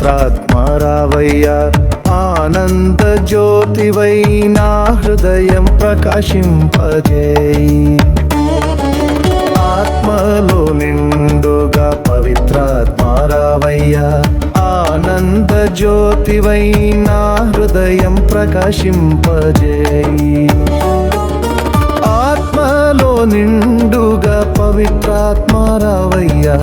పవిత్రాత్మరావయ్యా ఆనంద జ్యోతివై నా హృదయం ప్రకాశింపజేయి ఆత్మలో నిండుగా పవిత్రాత్మరావయ్యా ఆనంద జ్యోతివై నా హృదయం ప్రకాశింపజేయి ఆత్మలో నిండుగా పవిత్రాత్మరావయ్యా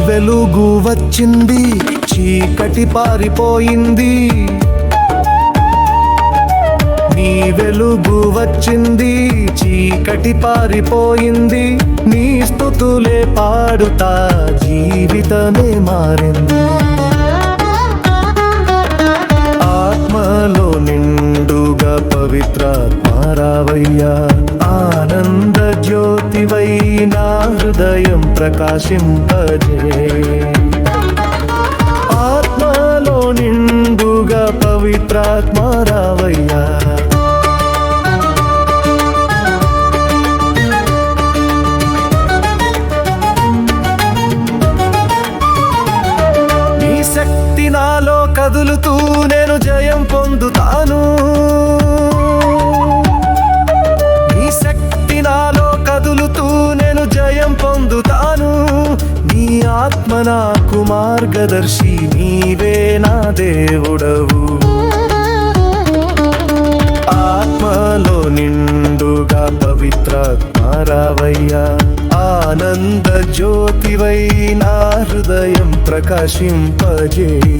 వెలుగు వచ్చింది చీకటి పారిపోయింది నీ వెలుగు వచ్చింది చీకటి పారిపోయింది నీ స్తుతులే పాడుతా జీవితమే మారింది ఆత్మలో నిండుగా పవిత్రాత్మరావయ్యా ఆనంద జ్యోతివై నా హృదయం ప్రకాశింపజేయి ఆత్మలో నిండుగా పవిత్రాత్మరావయ్యా నీ శక్తి నాలో కదులుతూ నేను జయం పొందుతాను నీ శక్తి నాలో కదులుతూ నేను జయం పొందుతాను నీ ఆత్మ నాకు మార్గదర్శి నీవే నా దేవుడవు ఆత్మలో నిండుగా పవిత్రాత్మరావయ్యా ఆనంద జ్యోతివై నా హృదయం ప్రకాశింపజేయి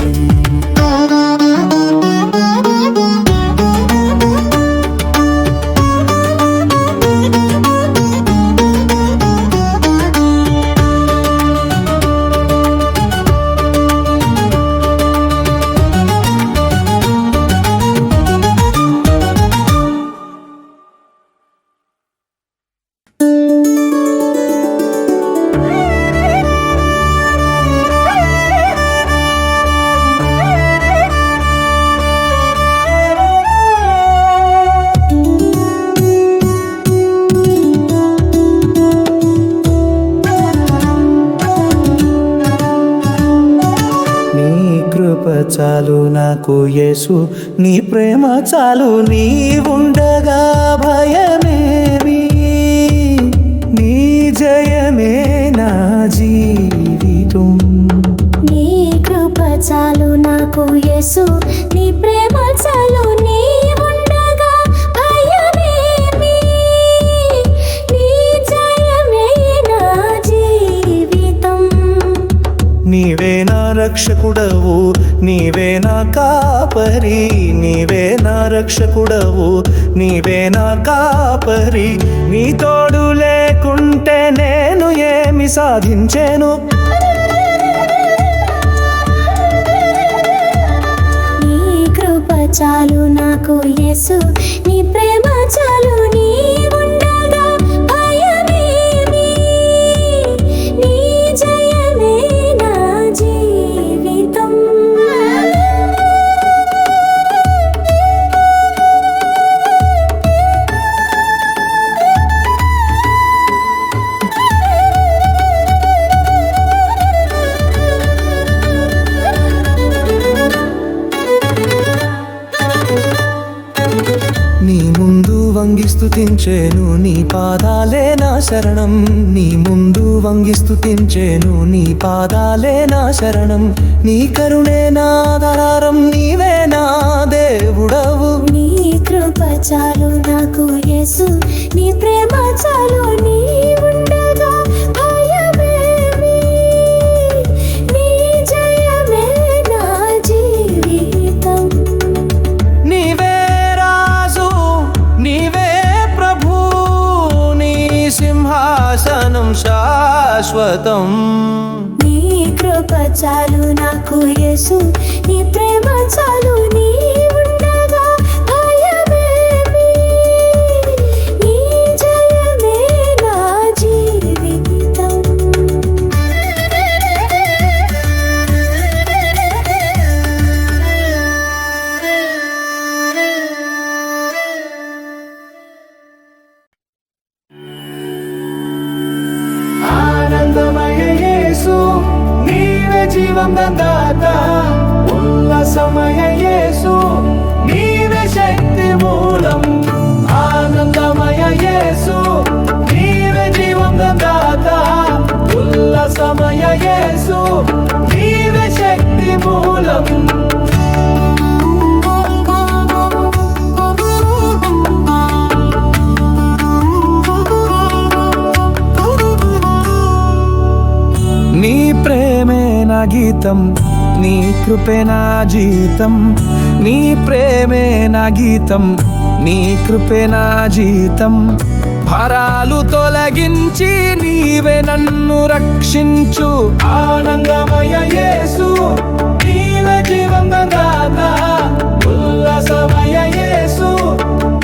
చాలు నాకు యేసు నీ ప్రేమ చాలు నీ ఉండగా భయమేమి నీ జయమే నా జీవితం నీ కృప చాలు నాకు యేసు నీ ప్రేమ చాలు నీ ఉండగా భయమేమి నీ జయమే నా జీవితం నీవే నా రక్షకుడవు నీవే నా కాపరి నీవే నా రక్షకుడవు నీవే నా కాపరి నీ తోడు లేకుంటే నేను ఏమి సాధించేను నీ కృప చాలు నాకు యేసు నీ ప్రేమ చాలు నీ ఉండగా భయమేమి నీ జయమే నా జీవితం నీ ముందు వంగి స్తుతించేను నీ పాదాలే నా శరణం నీ ముందు వంగి స్తుతించేను నీ పాదాలే నా శరణం నీ కరుణే నా ఆధారం నీవే నా దేవుడవు నీ కృప చాలు నాకు యేసు నీ ప్రేమ చాలు నీ ఉండగా భయమేమి నీ జయమే నా జీవితం నీవే రాజు నీవే ప్రభు నీ సింహాసనం శాశ్వతం నీ కృప చాలు నాకు యేసు నీ ప్రేమ చాలు నీ ఉండగా భయమేమి జీవందాత ఉల్లాసమయ యేసు నీవే శక్తి మూలం ఆనందమయ యేసు నీవే జీవందాత ఉల్లాసమయ యేసు నీవే శక్తి మూలం నీ ప్రేమే నా గీతం నీ కృపే నా జీతం నీ ప్రేమే నా గీతం నీ కృపే నా జీతం భారాలు తొలగించి నీవే నన్ను రక్షించు ఆనందమయ యేసు నీవే జీవందాత ఉల్లాసమయ యేసు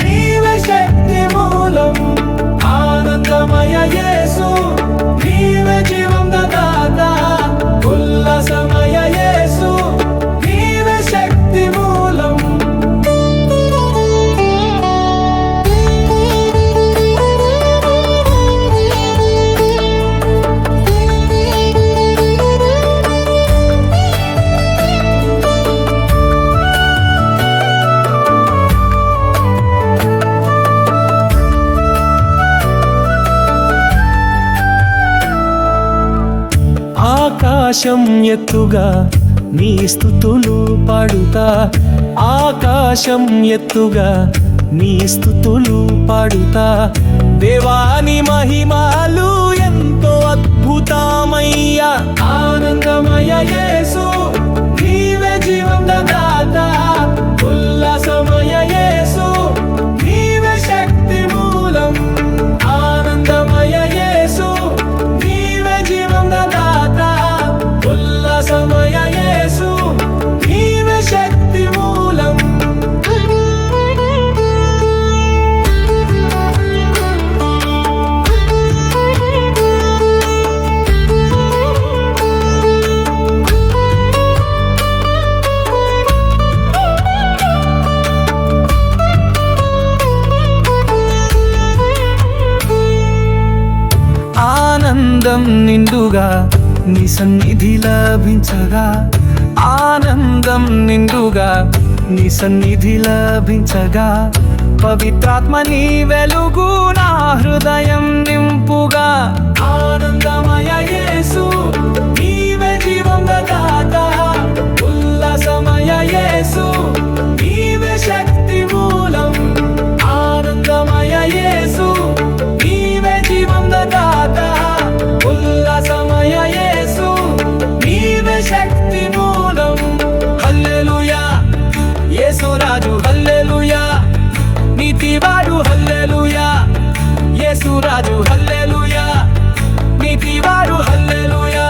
నీవే శక్తి మూలం ఆనందమయ యేసు నీవే జీవందాత ఉల్లాసమయ యేసు నీవే శక్తి మూలం ఆకాశం ఎత్తుగా నీ స్తుతులు పాడుతా ఆకాశం ఎత్తుగా నీ స్తుతులు పాడుతా దేవాని మహిమలు ఎంతో అద్భుతమయ్యా ఆనందమయ యేసు నీవే జీవందాత ఉల్లాసమయ యేసు నీవే శక్తి మూలం ఆనందమయ యేసు నీవే జీవందాత ఉల్లాసమయ యేసు నీవే శక్తి మూలం ఆనందం నిండుగా నీ సన్నిధి లభించగా ఆనందం నిండుగా నీ సన్నిధి లభించగా పవిత్రాత్మ నీ వెలుగు నా హృదయం నింపుగా ఆనందమయ యేసు నీవే జీవందాత ఉల్లాసమయ యేసు నీవే శక్తి మూలం ఆనందమయ యేసు నీవే జీవందాత ఉల్లాసమయ యేసు నీవే శక్తి మూలం హల్లెలూయా యేసు రాజు హల్లెలూయా నీతివాడు హల్లెలూయా యేసు రాజు హల్లెలూయా నీతివాడు హల్లెలూయా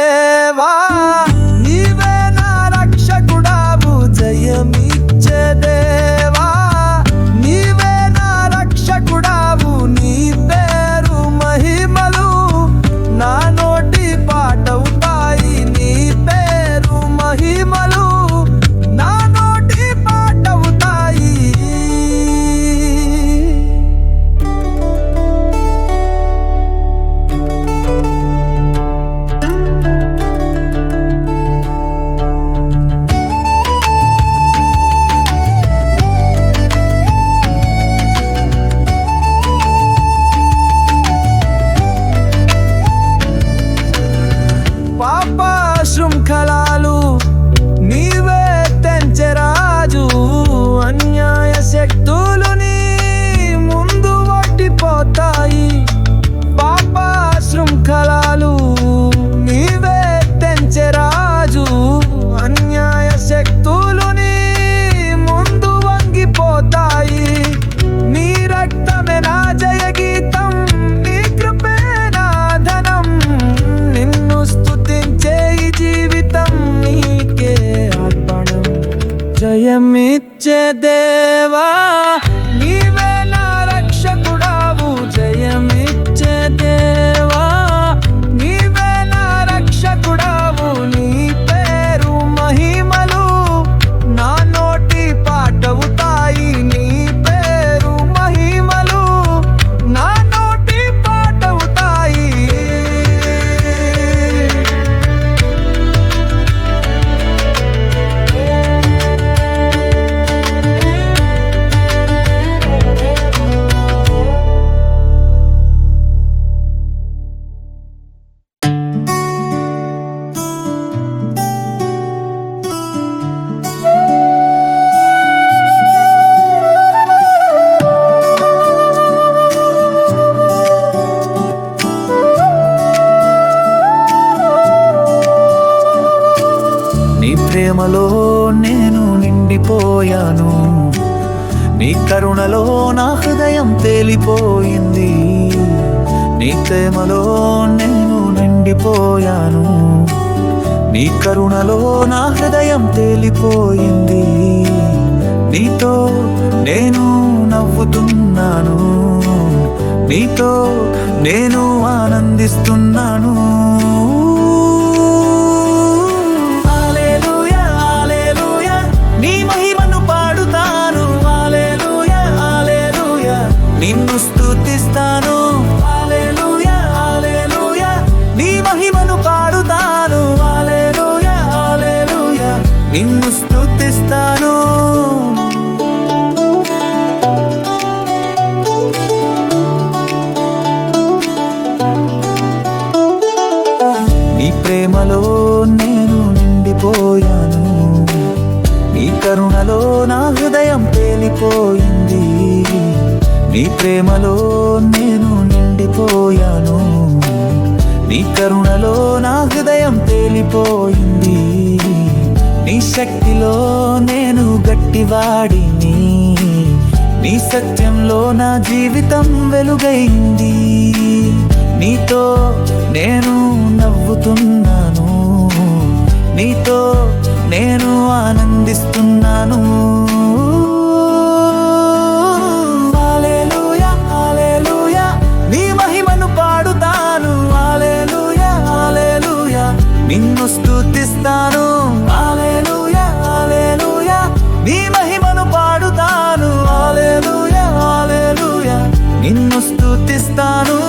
దేవా నీవే నా రక్షకుడావు జయమిచ్చే దేవా నీవే నా రక్షకుడావు నీ పేరు మహిమలు నా నోటి పాటవుతాయి నీ పేరు మహిమలు నా నోటి పాటవుతాయి పాప శృంఖలాలు నీవే తెంచెరాజు అన్యాయ శక్తులు నీ ముందు ఓడిపోతాయి పాప శృంఖలాలు నీవే తెంచెరాజు అన్యాయ శక్తులు నీ ముందు వంగిపోతాయి నీ రక్తమే నా జయ గీతం నీ కృపే నా ధనం నిన్ను స్తుతించే ఈ జీవితం నీకే అర్పణం జయమిచ్చే దేవా నీవే నా రక్షకుడావు జయమిచ్చే దేవా నీవే నా రక్షకుడావు నీ పేరు మహిమలు నా నోటి పాటవుతాయి నీ పేరు మహిమలు నా నోటి పాటవుతాయి నీ ప్రేమలో నేను నిండిపోయాను నీ కరుణలో నా హృదయం తేలిపోయింది నీ ప్రేమలో నేను నిండిపోయాను నీ కరుణలో నా హృదయం తేలిపోయింది నీతో నేను నవ్వుతున్నాను నీతో నేను ఆనందిస్తున్నాను హల్లెలూయా హల్లెలూయా నీ మహిమను పాడుతాను హల్లెలూయా హల్లెలూయా నిన్ను స్తుతిస్తాను హల్లెలూయా హల్లెలూయా నీ మహిమను పాడుతాను హల్లెలూయా హల్లెలూయా నిన్ను స్తుతిస్తాను నీ ప్రేమలో నేను నిండిపోయాను నీ కరుణలో నా హృదయం తేలిపోయింది నీ ప్రేమలో నేను నిండిపోయాను నీ కరుణలో నా హృదయం తేలిపోయింది నీ శక్తిలో నేను గట్టివాడిని నీ సత్యంలో నా జీవితం వెలుగైంది నీతో నేను నవ్వుతున్నాను నీతో నేను ఆనందిస్తున్నాను హల్లెలూయా హల్లెలూయా నీ మహిమను పాడుతాను హల్లెలూయా హల్లెలూయా నిన్ను స్తుతిస్తాను హల్లెలూయా హల్లెలూయా నీ మహిమను పాడుతాను హల్లెలూయా హల్లెలూయా నిన్ను స్తుతిస్తాను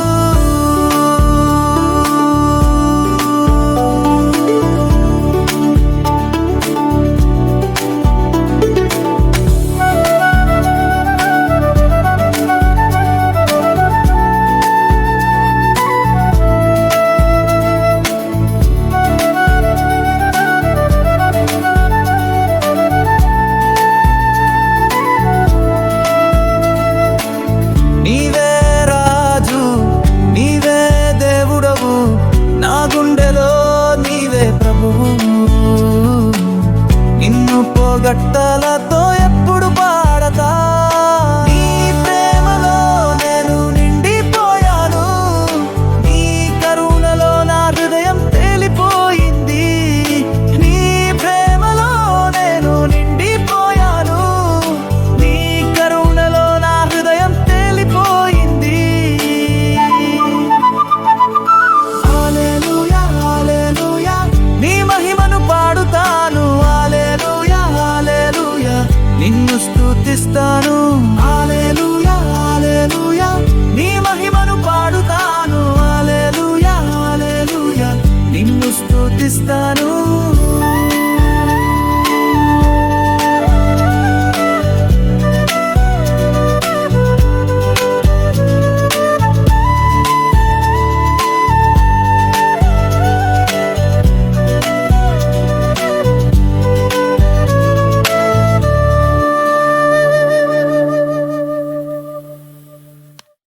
గట్టలతో ఎప్పుడు పాడతా నీ ప్రేమలో నేను నిండిపోయాను నీ కరుణలో నా హృదయం తేలిపోయాను స్తుతిస్తాను హల్లెలూయా హల్లెలూయా నీ మహిమను పాడుతాను హల్లెలూయా హల్లెలూయా నిన్ను స్తుతిస్తాను